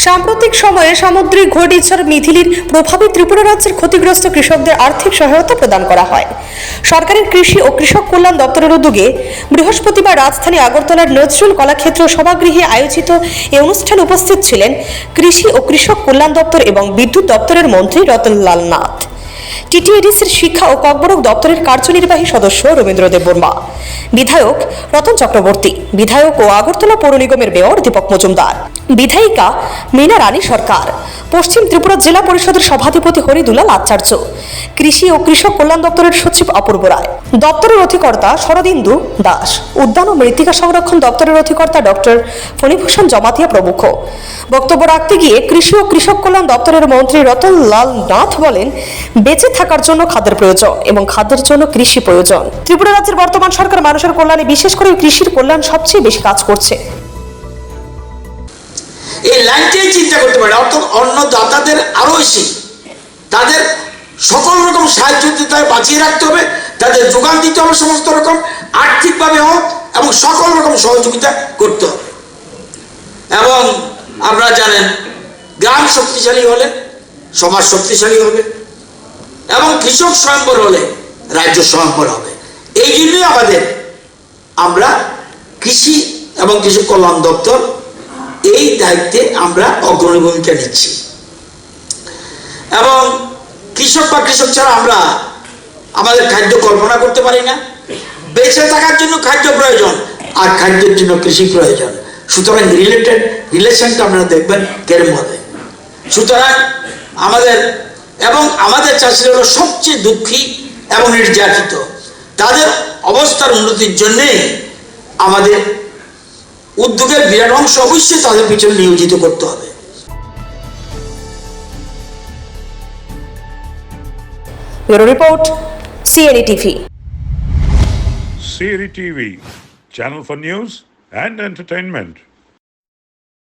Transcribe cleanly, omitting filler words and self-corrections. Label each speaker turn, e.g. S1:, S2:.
S1: সাম্প্রতিক সময়ে সামুদ্রিক ঘূর্ণিঝড় মিথিলির প্রভাবে ত্রিপুরা রাজ্যের ক্ষতিগ্রস্ত কৃষকদের আর্থিক সহায়তা প্রদান করা হয়। সরকারের কৃষি ও কৃষক কল্যাণ দপ্তরের উদ্যোগে বৃহস্পতিবার রাজধানী আগরতলার নজরুল কলাক্ষেত্র সভাগৃহে আয়োজিত এই অনুষ্ঠানে উপস্থিত ছিলেন কৃষি ও কৃষক কল্যাণ দপ্তর এবং বিদ্যুৎ দপ্তরের মন্ত্রী রতনলাল নাথ, টিটিএডিসির শিক্ষা ও কর্মরক দপ্তরের কার্যনির্বাহী সদস্য রবীন্দ্র দেববর্মা, বিধায়ক রতন চক্রবর্তী, বিধায়ক ও আগরতলা পৌর নিগমের মেয়র দীপক মজুমদার, বিধায়িকা মীনা রানী সরকার, পশ্চিম ত্রিপুরা জেলা পরিষদের সভাধিপতি হরিদুলাল আচার্য, কৃষি ও কৃষক কল্যাণ দপ্তরের সচিব অপূর্ব রায়, দপ্তরের অধিকর্তা শরদিন্দু দাস, উদ্যান ও মৃত্তিকা সংরক্ষণ দপ্তরের অধিকর্তা ডক্টর ফণীভূষণ জমাতিয়া প্রমুখ। বক্তব্য রাখতে গিয়ে কৃষি ও কৃষক কল্যাণ দপ্তরের মন্ত্রী রতনলাল নাথ বলেন, বেঁচে থাকার জন্য খাদ্যের প্রয়োজন এবং খাদ্যের জন্য কৃষি প্রয়োজন। ত্রিপুরা রাজ্যের বর্তমান সরকার মানুষের কল্যাণে, বিশেষ করে কৃষির কল্যাণ সবচেয়ে বেশি কাজ করছে।
S2: এই লাইনটাই চিন্তা করতে পারে, অর্থাৎ অন্য দাতাদের আরো বেশি তাদের সকল রকম সাহায্য দিতে বাঁচিয়ে রাখতে হবে, তাদের যোগান দিতে হবে সমস্ত রকম আর্থিকভাবে হোক এবং সকল রকম সহযোগিতা করতে হবে। এবং আপনারা জানেন, গ্রাম শক্তিশালী হলে সমাজ শক্তিশালী হবে এবং কৃষক স্বয়ম্বর হলে রাজ্য স্বয়ম্বর হবে। এই জন্যই আমরা কৃষি এবং কৃষক কল্যাণ দপ্তর এই দায়িত্বে আমরা অগ্রণী ভূমিকা নিচ্ছি। এবং কৃষক বা কৃষক ছাড়া আমরা আমাদের খাদ্য কল্পনা করতে পারি না। বেঁচে থাকার জন্য খাদ্য প্রয়োজন আর খাদ্যের জন্য কৃষি প্রয়োজন। সুতরাং রিলেশনটা আপনারা দেখবেন কেরম হবে। সুতরাং আমাদের চাষিরা হলো সবচেয়ে দুঃখী এবং নির্যাতিত। তাদের অবস্থার উন্নতির জন্যে আমাদের উদ্যোগের বিরাট অংশ অবশ্যই তাদের পিছনে নিয়োজিত করতে হবে।
S1: Bureau report, CNE TV.
S3: CNE TV, channel for news and entertainment.